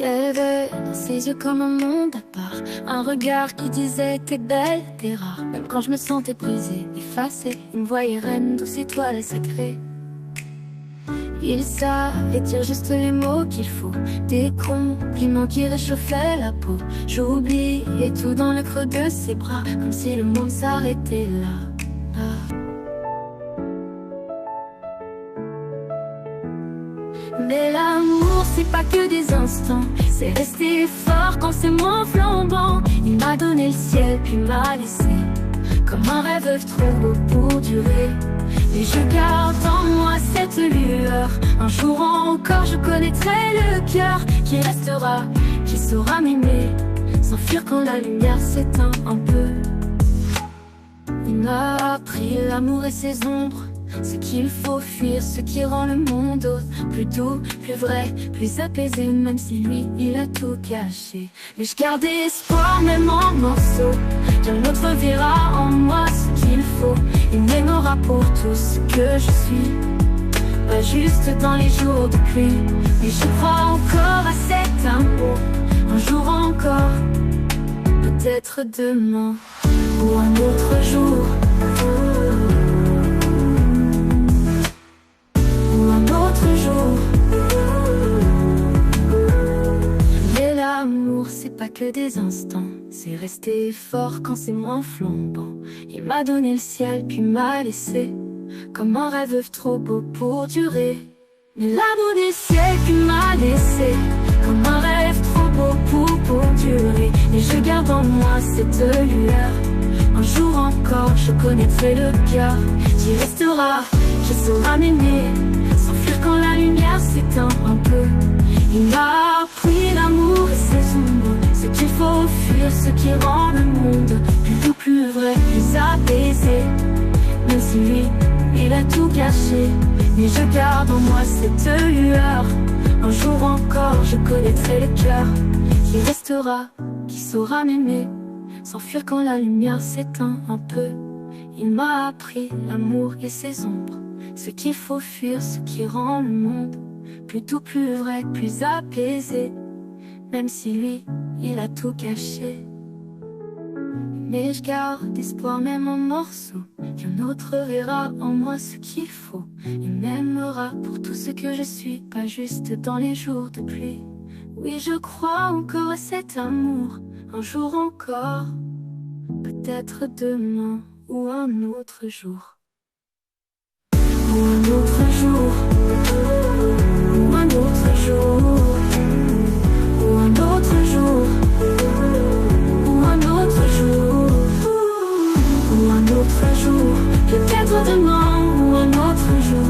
avait dans ses yeux comme un monde à part, un regard qui disait t'es belle, t'es rare. Même quand je me sentais brisée, effacée, il me voyait reine, douce étoile sacrée. Il savait dire juste les mots qu'il faut, des compliments qui réchauffaient la peau. J'oubliais tout dans le creux de ses bras, comme si le monde s'arrêtait là. Mais l'amour c'est pas que des instants, c'est rester fort quand c'est moins flambant. Il m'a donné le ciel puis m'a laissé comme un rêve trop beau pour durer. Et je garde en moi cette lueur, un jour encore je connaîtrai le cœur qui restera, qui saura m'aimer, s'enfuir quand la lumière s'éteint un peu. Il m'a appris l'amour et ses ombres, ce qu'il faut fuir, ce qui rend le monde autre, plus doux, plus vrai, plus apaisé. Même si lui, il a tout caché, mais je garde espoir même en morceaux. Qu'un autre verra en moi ce qu'il faut, il m'aimera pour tout ce que je suis, pas juste dans les jours de pluie. Mais je crois encore à cet amour, un jour encore, peut-être demain ou un autre jour. Mais l'amour c'est pas que des instants, c'est rester fort quand c'est moins flambant. Il m'a donné le ciel puis m'a laissé comme un rêve trop beau pour durer. Mais l'amour des ciels puis m'a laissé comme un rêve trop beau pour durer. Et je garde en moi cette lueur, un jour encore je connaîtrai le cœur qui restera, qui saura m'aimer, s'enfuir quand la lumière s'éteint un peu. Il m'a appris l'amour et ses ombres, ce qu'il faut fuir, ce qui rend le monde plus doux, plus vrai, plus apaisé. Même si lui, il a tout caché, mais je garde en moi cette lueur. Un jour encore, je connaîtrai le cœur qui restera, qui saura m'aimer, s'enfuir quand la lumière s'éteint un peu. Il m'a appris l'amour et ses ombres, ce qu'il faut fuir, ce qui rend le monde plus doux, plus vrai, plus apaisé. Même si lui, il a tout caché, mais je garde espoir même en morceaux. Qu'un autre verra en moi ce qu'il faut, il m'aimera pour tout ce que je suis, pas juste dans les jours de pluie. Oui, je crois encore à cet amour, un jour encore, peut-être demain ou un autre jour. Ou un autre jour, ou un autre jour, ou un autre jour, ou un autre jour, ou un autre jour, peut-être demain ou un autre jour,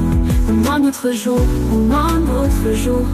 ou un autre jour, ou un autre jour.